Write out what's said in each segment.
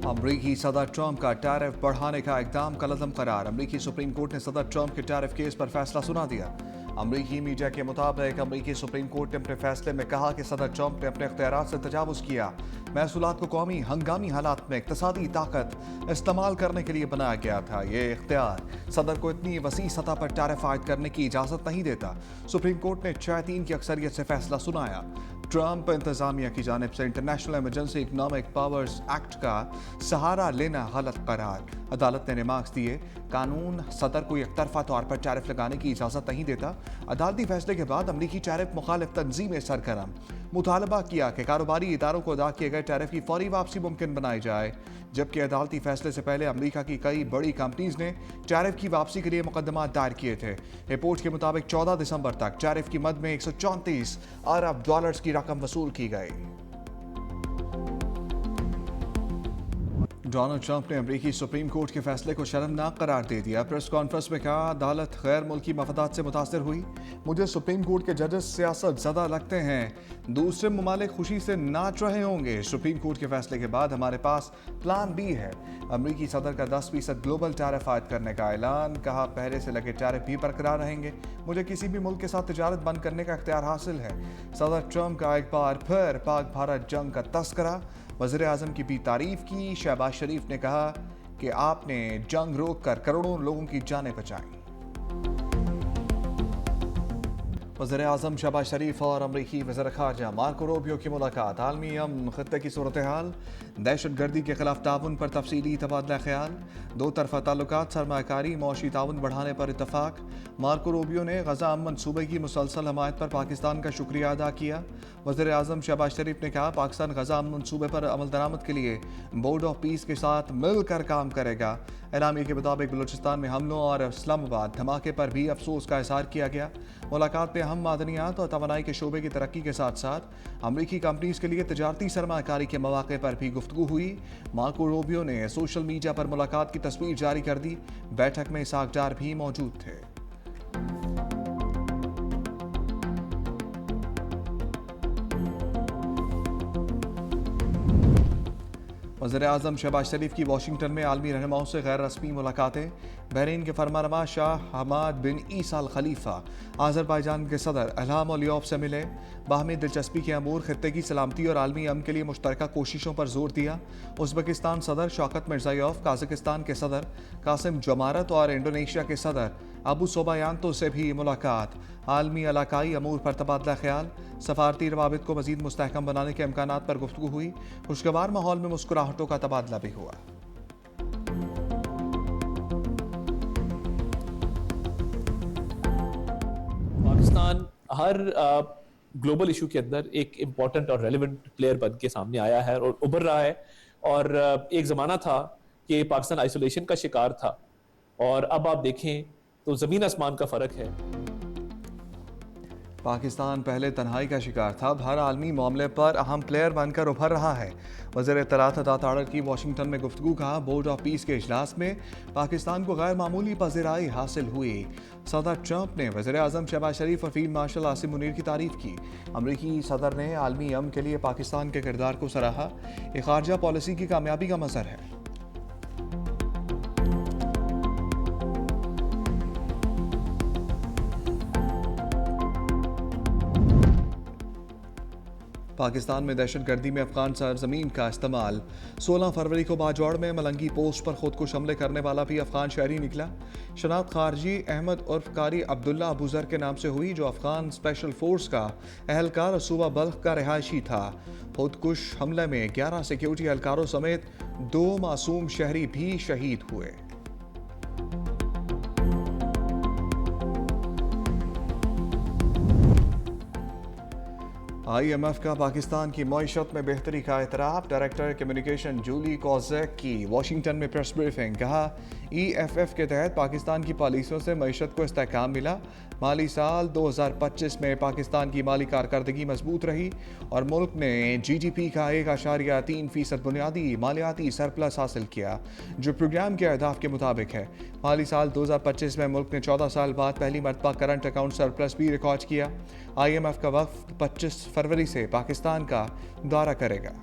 अमरीकी सदर ट्रंप का टैरिफ बढ़ाने का इकदाम का लज़म करार। अमरीकी सुप्रीम कोर्ट ने सदर ट्रंप के टैरिफ केस पर फैसला सुना दिया। अमरीकी मीडिया के मुताबिक अमरीकी सुप्रीम कोर्ट ने अपने फैसले में कहा कि सदर ट्रंप ने अपने इख्तियारात से तजावुज़ किया। महसूलात को कौमी हंगामी हालात में इक़्तिसादी ताकत इस्तेमाल करने के लिए बनाया गया था। ये इख्तियार सदर को इतनी वसी सतह पर टैरिफ आयद करने की इजाज़त नहीं देता। सुप्रीम कोर्ट ने 6-3 की अक्सरियत से फैसला सुनाया। ट्रंप इंतजामिया की जानिब से international emergency economic powers act का सहारा लेना गलत करार। अदालत ने रिमार्क्स दिए, कानून सदर को एकतरफा तौर पर टैरिफ लगाने की इजाज़त नहीं देता। अदालती फैसले के बाद अमरीकी टैरिफ मुखालिफ तंजीमें सरगर्म मुतालबा किया कि कारोबारी इदारों को अदा किए गए टैरिफ की फौरी वापसी मुमकिन बनाई जाए। जबकि अदालती फैसले से पहले अमरीका की कई बड़ी कंपनीज ने टैरिफ की वापसी के लिए मुकदमा दायर किए थे। रिपोर्ट के मुताबिक 14 दिसंबर तक टैरिफ की मद में 134 अरब डॉलर्स की रकम वसूल की गई। डोनाल्ड ट्रंप ने अमरीकी सुप्रीम कोर्ट के फैसले को शर्मनाक करार दे दिया। प्रेस कॉन्फ्रेंस में कहा, अदालत गैर मुल्की मफादात से मुतासर हुई। मुझे सुप्रीम कोर्ट के जजेस सियासत ज़दा लगते हैं। दूसरे ममालिक खुशी से नाच रहे होंगे। सुप्रीम कोर्ट के फैसले के बाद हमारे पास प्लान बी है। अमरीकी सदर का 10% ग्लोबल टैरिफ आयद करने का ऐलान। कहा, पहले से लगे टैरिफ भी बरकरार रहेंगे। मुझे किसी भी मुल्क के साथ तिजारत बंद करने का इख्तियार हासिल है। सदर ट्रंप का एक बार फिर पाक भारत जंग का तस्करा। वज़ीर आज़म की भी तारीफ की। शहबाज शरीफ ने कहा कि आपने जंग रोक कर करोड़ों लोगों की जानें बचाई। वज़ीर आज़म शहबाज शरीफ और अमरीकी वज़ीर ख़ारजा मार्को रूबियो की मुलाकात। आलमी अमन, ख़ित्ते की सूरत हाल, दहशत गर्दी के खिलाफ ताउन पर तफसीली तबादला ख्याल, दो तरफ़ा ताल्लुकात, सरमाकारी मौशी ताउन बढ़ाने पर इतफ़ाक़। मार्को रूबियो ने गज़ा अमन सूबे की मुसलसल हमायत पर पाकिस्तान का शुक्रिया अदा किया। वज़ीर आज़म शहबाज शरीफ ने कहा, पाकिस्तान गज़ा अमन सूबे पर अमल दरामद के लिए बोर्ड ऑफ पीस के साथ मिलकर काम करेगा। एलामिया के मुताबिक बलूचिस्तान में हमलों और इस्लामाबाद धमाके पर भी अफसोस का इज़हार किया गया। मुलाकात में अहम मादनियात और तवानाई के शोबे की तरक्की के साथ साथ अमरीकी कंपनीज के लिए तजारती सरमाकारी के मौके पर भी गुफ्तगू हुई। मार्को रूबियो ने सोशल मीडिया पर मुलाकात की तस्वीर जारी कर दी। बैठक में इसहाक डार भी मौजूद थे। वज़ीर आज़म शहबाज शरीफ की वाशिंगटन में आलमी रहनुमाओं से गैर रस्मी मुलाकातें। बहरीन के फरमानवा शाह हमाद बिन ईसा अल खलीफा आज़रबाईजान के सदर इल्हाम अलियव से मिले। बाहमी दिलचस्पी के अमूर, खित्ते की सलामती और आलमी अमन के लिए मुश्तरका कोशिशों पर जोर दिया। उज़्बेकिस्तान सदर शौकत मिर्ज़ायोव, काज़ाकिस्तान के सदर कासिम जमारत और इंडोनेशिया के सदर अबू सोबायांतो से भी मुलाकात। आलमी इलाकाई अमूर पर तबादला ख्याल। सफारती रवाबित को मज़ीद मुस्तहकम बनाने के इम्कानात पर गुफ्तगू हुई। खुशगवार माहौल में मुस्कुराहटों का तबादला भी हुआ। पाकिस्तान हर ग्लोबल इशू के अंदर एक इम्पॉर्टेंट और रेलिवेंट प्लेयर बन के सामने आया है और उभर रहा है। और एक ज़माना था कि पाकिस्तान आइसोलेशन का शिकार था और अब आप देखें तो ज़मीन आसमान का फ़र्क है। पाकिस्तान पहले तन्हाई का शिकार था, अब हर आलमी मामले पर अहम प्लेयर बनकर उभर रहा है। वज़ीर इत्तलात अता ताड़र की वाशिंगटन में गुफ्तगू। कहा, बोर्ड ऑफ पीस के इजलास में पाकिस्तान को गैर मामूली पज़ीराई हासिल हुई। सदर ट्रंप ने वज़ीर आज़म शहबाज शरीफ और फील्ड मार्शल आसिम मुनीर की तारीफ की। अमरीकी सदर ने आलमी अमन के लिए पाकिस्तान के किरदार को सराहा। ये खारजा पॉलिसी की कामयाबी का मज़हर है। पाकिस्तान में दहशत गर्दी में अफगान सरजमीन का इस्तेमाल। 16 फरवरी को बाजौड़ में मलंगी पोस्ट पर खुदकुश हमले करने वाला भी अफगान शहरी निकला। शनाख्त खारजी अहमद उर्फ कारी अब्दुल्ला अबूजर के नाम से हुई, जो अफगान स्पेशल फोर्स का अहलकार और सूबा बल्ख का रिहायशी था। खुदकुश हमले में 11 सिक्योरिटी एहलकारों समेत 2 मासूम शहरी भी शहीद हुए। IMF का पाकिस्तान की मईशत में बेहतरी का एतराफ़। डायरेक्टर कम्युनिकेशन जूली कॉजेक की वाशिंगटन में प्रेस ब्रीफिंग। कहा, EFF के तहत पाकिस्तान की पॉलिसियों से मईशत को इस्तेहकाम मिला। माली साल 2025 में पाकिस्तान की माली कारकर्दगी मजबूत रही और मुल्क ने GDP का 1.3% बुनियादी मालियाती सरप्लस हासिल किया, जो प्रोग्राम के अहदाफ के मुताबिक है। माली साल 2025 में मुल्क ने 14 साल बाद पहली मरतबा करंट अकाउंट सरप्लस भी रिकॉर्ड किया। IMF का वफ़द 25 फरवरी से पाकिस्तान का दौरा करेगा।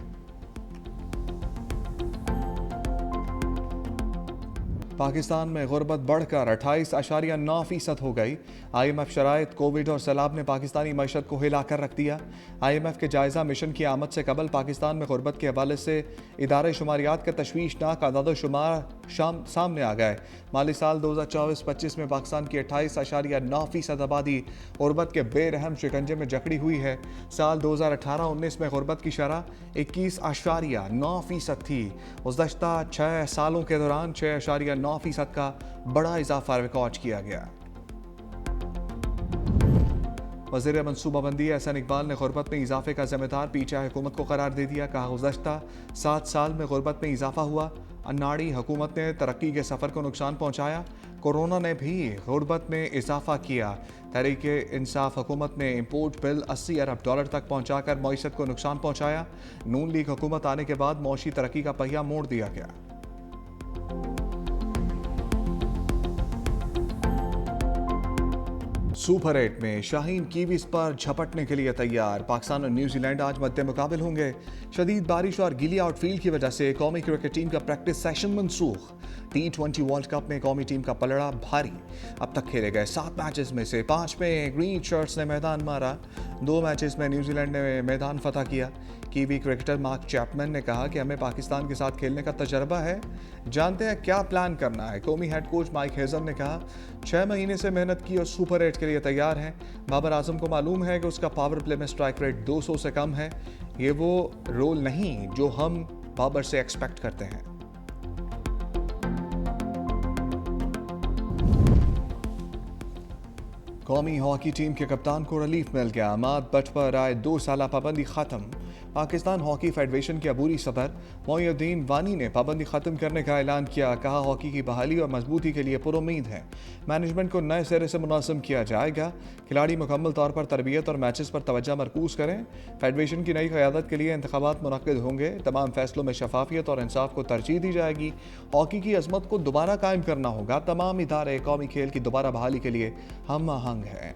पाकिस्तान में गुर्बत बढ़कर 28.9% हो गई। IMF शराइत, कोविड और सैलाब ने पाकिस्तानी मईशत को हिला कर रख दिया। IMF के जायजा मिशन की आमद से कबल पाकिस्तान में गुर्बत के हवाले से इदारे शुमारियात के तशवीशनाक आदाद शुमार सामने आ गए। माली साल 2024-25 में पाकिस्तान की 28.9% आबादी गुर्बत के बेरहम शिकंजे में जकड़ी हुई है। साल 2018-19 में गुर्बत की शरह 21.9% थी। गुज़श्ता 6 सालों के दौरान 6.9% का बड़ा इजाफा रिकॉर्ड किया गया। वज़ीर मनसूबाबंदी एहसन इकबाल ने गुर्बत में इजाफे का जिम्मेदार PTI हुकूमत को करार दे दिया। कहा, गुज़श्ता 7 साल में गुर्बत में इजाफा हुआ। अन्नाड़ी हुकूमत ने तरक्की के सफ़र को नुकसान पहुँचाया। कोरोना ने भी गुर्बत में इजाफा किया। तहरीके इंसाफ हुकूमत ने इम्पोर्ट बिल $80 अरब तक पहुँचाकर मईशत को नुकसान पहुँचाया। नून लीग हुकूमत आने के बाद मौशी तरक्की का पहिया मोड़ दिया गया। सुपर 8 में शाहीन कीवीज पर झपटने के लिए तैयार। पाकिस्तान और न्यूजीलैंड आज मद्दे मुकाबिल होंगे। शदीद बारिश और गीली आउटफील्ड की वजह से कौमी क्रिकेट टीम का प्रैक्टिस सेशन मनसूख। T20 वर्ल्ड कप में कौमी टीम का पलड़ा भारी। अब तक खेले गए 7 मैचेस में से 5 में ग्रीन शर्ट्स ने मैदान मारा। 2 मैचेस में न्यूजीलैंड ने मैदान फतह किया। कीवी क्रिकेटर मार्क चैपमैन ने कहा कि हमें पाकिस्तान के साथ खेलने का तजर्बा है, जानते हैं क्या प्लान करना है। कौमी हेड कोच माइक हेजल ने कहा, 6 महीने से मेहनत की और सुपर 8 के लिए तैयार हैं। बाबर आजम को मालूम है कि उसका पावर प्ले में स्ट्राइक रेट 200 से कम है। ये वो रोल नहीं जो हम बाबर से एक्सपेक्ट करते हैं। कौमी हॉकी टीम के कप्तान को रिलीफ मिल गया। अमाद बट पर आए 2 साला पाबंदी खत्म। पाकिस्तान हॉकी फेडरेशन के अबूरी सदर मोइनुद्दीन वानी ने पाबंदी खत्म करने का ऐलान किया। कहा, हॉकी की बहाली और मजबूती के लिए पुरुम्मीद है। मैनेजमेंट को नए सिरे से मुनासिब किया जाएगा। खिलाड़ी मुकम्मल तौर पर तरबियत और मैचेस पर तवज्जो मरकूज करें। फेडरेशन की नई क़यादत के लिए इंतखाबात मुनक्किद होंगे। तमाम फैसलों में शफाफियत और इंसाफ को तरजीह दी जाएगी। हॉकी की अजमत को दोबारा कायम करना होगा। तमाम इदारे कौमी खेल की दोबारा बहाली के लिए हम आहंग हैं।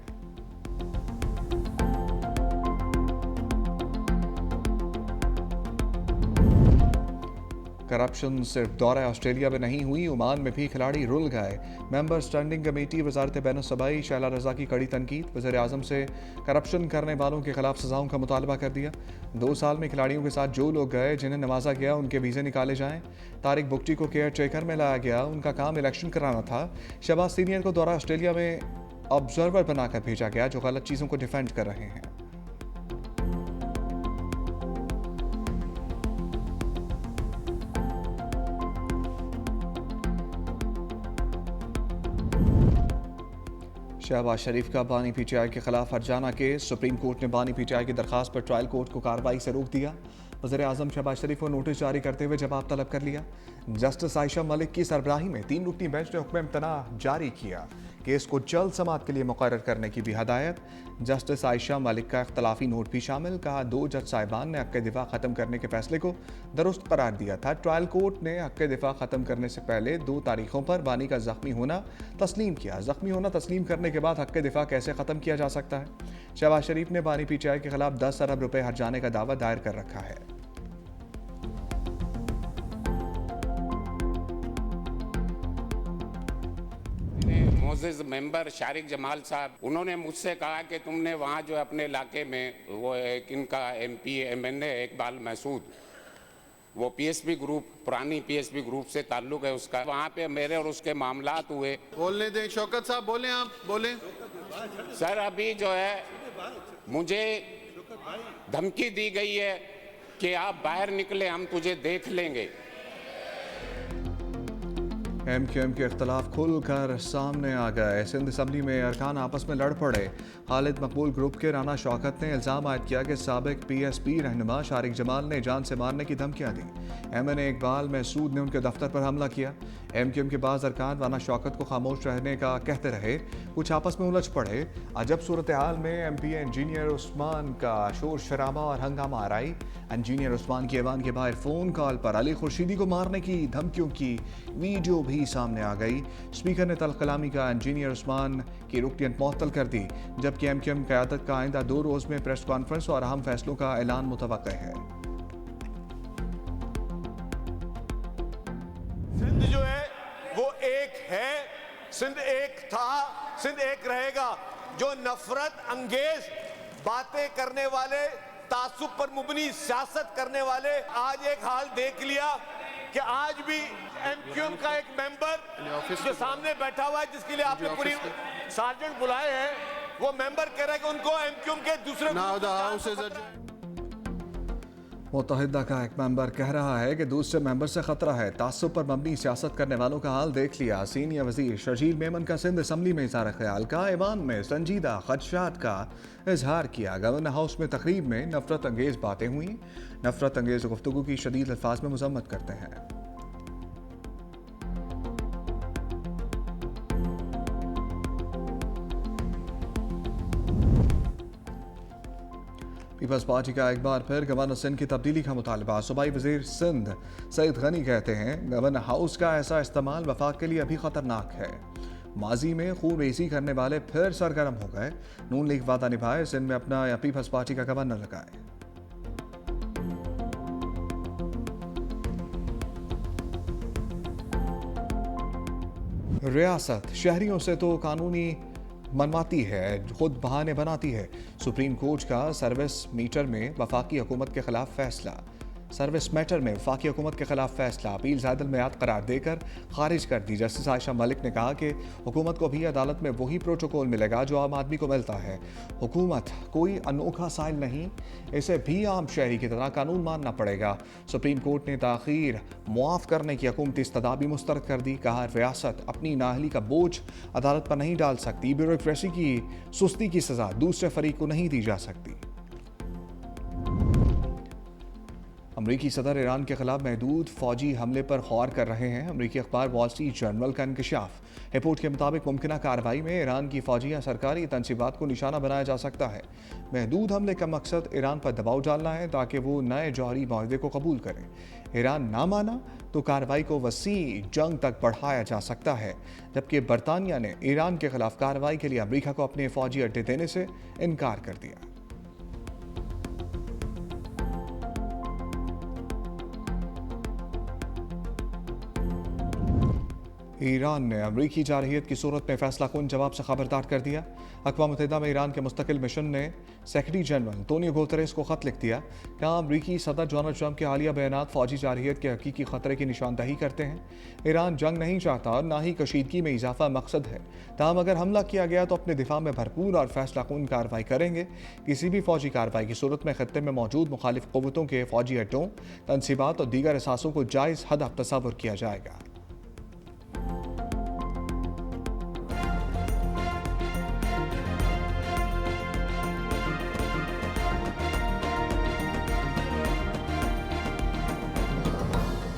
करप्शन सिर्फ दौरा ऑस्ट्रेलिया में नहीं हुई, ओमान में भी खिलाड़ी रुल गए। मेंबर स्टैंडिंग कमेटी वजारत बैनुस्सबाई शैला रजा की कड़ी तनकीद। वज़ीर आज़म से करप्शन करने वालों के खिलाफ सजाओं का मुतालबा कर दिया। 2 साल में खिलाड़ियों के साथ जो लोग गए, जिन्हें नवाजा गया, उनके वीज़े निकाले जाएं। तारिक बुगटी को केयर टेकर में लाया गया। उनका काम इलेक्शन कराना था। शहबाज सीनियर को दौरा ऑस्ट्रेलिया में ऑब्जर्वर बनाकर भेजा गया, जो गलत चीज़ों को डिफेंड कर रहे हैं। शहबाज शरीफ का बानी PTI के खिलाफ हरजाना केस। सुप्रीम कोर्ट ने बानी PTI की दरखास्त पर ट्रायल कोर्ट को कार्रवाई से रोक दिया। वज़ीर आज़म शहबाज शरीफ को नोटिस जारी करते हुए जवाब तलब कर लिया। जस्टिस आयशा मलिक की सरबराही में 3 रुकनी बेंच ने हुक्म इम्तना जारी किया। केस को जल्द समाअत के लिए मुकर्रर करने की भी हदायत। जस्टिस आयशा मलिक का इख्तलाफी नोट भी शामिल। कहा, 2 जज साहिबान ने हक़ दिफा ख़त्म करने के फैसले को दुरुस्त करार दिया था। ट्रायल कोर्ट ने हक़ दिफा ख़त्म करने से पहले 2 तारीखों पर बानी का ज़ख्मी होना तस्लीम किया। ज़ख्मी होना तस्लीम करने के बाद हक़ दिफा कैसे ख़त्म किया जा सकता है। शहबाज शरीफ ने बानी PTI के खिलाफ 10 अरब रुपए हर्जाने का दावा दायर कर रखा है। मोअज़्ज़िज़ मेंबर शारिक जमाल साहब, उन्होंने मुझसे कहा कि तुमने वहाँ जो अपने इलाके में वो एक इनका MP MNA इकबाल महसूद, वो PSP ग्रुप, पुरानी PSP ग्रुप से ताल्लुक़ है उसका, वहाँ पे मेरे और उसके मामलात हुए। बोलने दें शौकत साहब, बोलें, आप बोलें। सर, अभी जो है मुझे धमकी दी गई है कि आप बाहर निकले, हम तुझे देख लेंगे। MQM के इख्तलाफ खुलकर सामने आ गए। सिंध असम्बली में अरकान आपस में लड़ पड़े। खालिद मकबूल ग्रुप के राना शौकत ने इल्ज़ाम आयद किया कि साबिक PSP रहनुमा शारिक जमाल ने जान से मारने की धमकियां दी। MNA इकबाल महसूद ने उनके दफ्तर पर हमला किया। MQM के बाज़ अरकान राना शौकत को खामोश रहने का कहते रहे। कुछ आपस में उलझ पड़े। अजब सूरत हाल में MPA इंजीनियर उस्मान का शोर शराबा और हंगामा आराई। इंजीनियर उस्मान की ऐवान के बाहर फ़ोन कॉल पर अली खुर्शीदी को मारने की धमकियों की वीडियो भी सामने आ गई। स्पीकर ने तल्ख कलामी का इंजीनियर उस्मान की रुकनियत मुअत्तल कर दी, जबकि MQM क़यादत का आइंदा 2 रोज़ में प्रेस कॉन्फ्रेंस और अहम फैसलों का ऐलान मुतवक्किल है। सिंध जो है वो सिंध एक था, सिंध एक रहेगा। जो नफरत अंगेज बातें करने वाले, तासुब पर मुबनी सियासत करने वाले, आज एक हाल देख लिया कि आज भी एमक्यूएम का एक मेंबर जो सामने बैठा हुआ है, जिसके लिए आपने पूरी सार्जेंट बुलाए हैं, वो मेंबर कह रहा है कि उनको एमक्यूएम के दूसरे Now the House is adjourned. मुत्तहिदा का एक मेंबर कह रहा है कि दूसरे मेंबर से खतरा है। तासुब पर मबनी सियासत करने वालों का हाल देख लिया। सीनियर वजीर शर्जील मेमन का सिंध असम्बली में इज़हार ख्याल का ऐवान में संजीदा खदशात का इजहार किया। गवर्नर हाउस में तकरीब में नफरत अंगेज बातें हुई। नफरत अंगेज गुफ्तगू की शदीद अल्फाज में मजम्मत करते हैं। पीपल्स पार्टी का एक बार फिर गवर्नर सिंध की तब्दीली का मुतालबा। सूबाई वजीर सिंध सईद गनी कहते हैं गवर्नर हाउस का ऐसा इस्तेमाल वफाक के लिए अभी खतरनाक है। माजी में खून रेजी करने वाले फिर सरगर्म हो गए। नून लीग वादा निभाए, सिंध में अपना या पीपल्स पार्टी का गवर्नर लगाए। रियासत शहरियों से तो कानूनी मनवाती है, खुद बहाने बनाती है। सुप्रीम कोर्ट का सर्विस मीटर में वफाकी हुकूमत के खिलाफ फैसला। सर्विस मैटर में वफाकी हुकूमत के खिलाफ फैसला अपील ज़ायदुल मियाद करार देकर खारिज कर दी। जस्टिस आयशा मलिक ने कहा कि हुकूमत को भी अदालत में वही प्रोटोकॉल मिलेगा जो आम आदमी को मिलता है। हुकूमत कोई अनोखा साइल नहीं, इसे भी आम शहरी की तरह कानून मानना पड़ेगा। सुप्रीम कोर्ट ने ताख़ीर मुआफ़ करने की हुकूमती इस्तदा भी मुस्तरद कर दी। कहा रियासत अपनी नाअहली का बोझ अदालत पर नहीं डाल सकती। ब्यूरोक्रेसी की सुस्ती की सज़ा दूसरे फरीक को नहीं दी जा सकती। अमरीकी सदर ईरान के खिलाफ महदूद फौजी हमले पर गौर कर रहे हैं। अमरीकी अखबार वॉल स्ट्रीट जर्नल का इंकशाफ। रिपोर्ट के मुताबिक मुमकिना कार्रवाई में ईरान की फौजी या सरकारी तनसीबात को निशाना बनाया जा सकता है। महदूद हमले का मकसद ईरान पर दबाव डालना है ताकि वो नए जौहरी माहदे को कबूल करें। ईरान ना माना तो कार्रवाई को वसी जंग तक बढ़ाया जा सकता है। जबकि बरतानिया ने ईरान के खिलाफ कार्रवाई के लिए अमरीका को अपने फौजी अड्डे देने से इनकार कर दिया। ईरान ने अमरीकी जारहियत की सूरत में फैसला कुन जवाब से खबरदार कर दिया। अक़वाम मुत्तहिदा में ईरान के मुस्तकिल मिशन ने सेक्रेटरी जनरल अंतोनियो गुतेरेस को ख़त लिख दिया। कहा अमरीकी सदर डोनाल्ड ट्रंप के हालिया बयानात फौजी जारहियत के हकीकी ख़तरे की निशानदही करते हैं। ईरान जंग नहीं चाहता और ना ही कशीदगी में इजाफा मकसद है। ताहम अगर हमला किया गया तो अपने दिफा में भरपूर और फैसला कुन कार्रवाई करेंगे। किसी भी फौजी कार्रवाई की सूरत में खत्ते में मौजूद मुखालिफ क़ुव्वतों के फौजी अड्डों, तनसीबात और दीगर असासों को जायज़ हदफ तस्वुर किया जाएगा।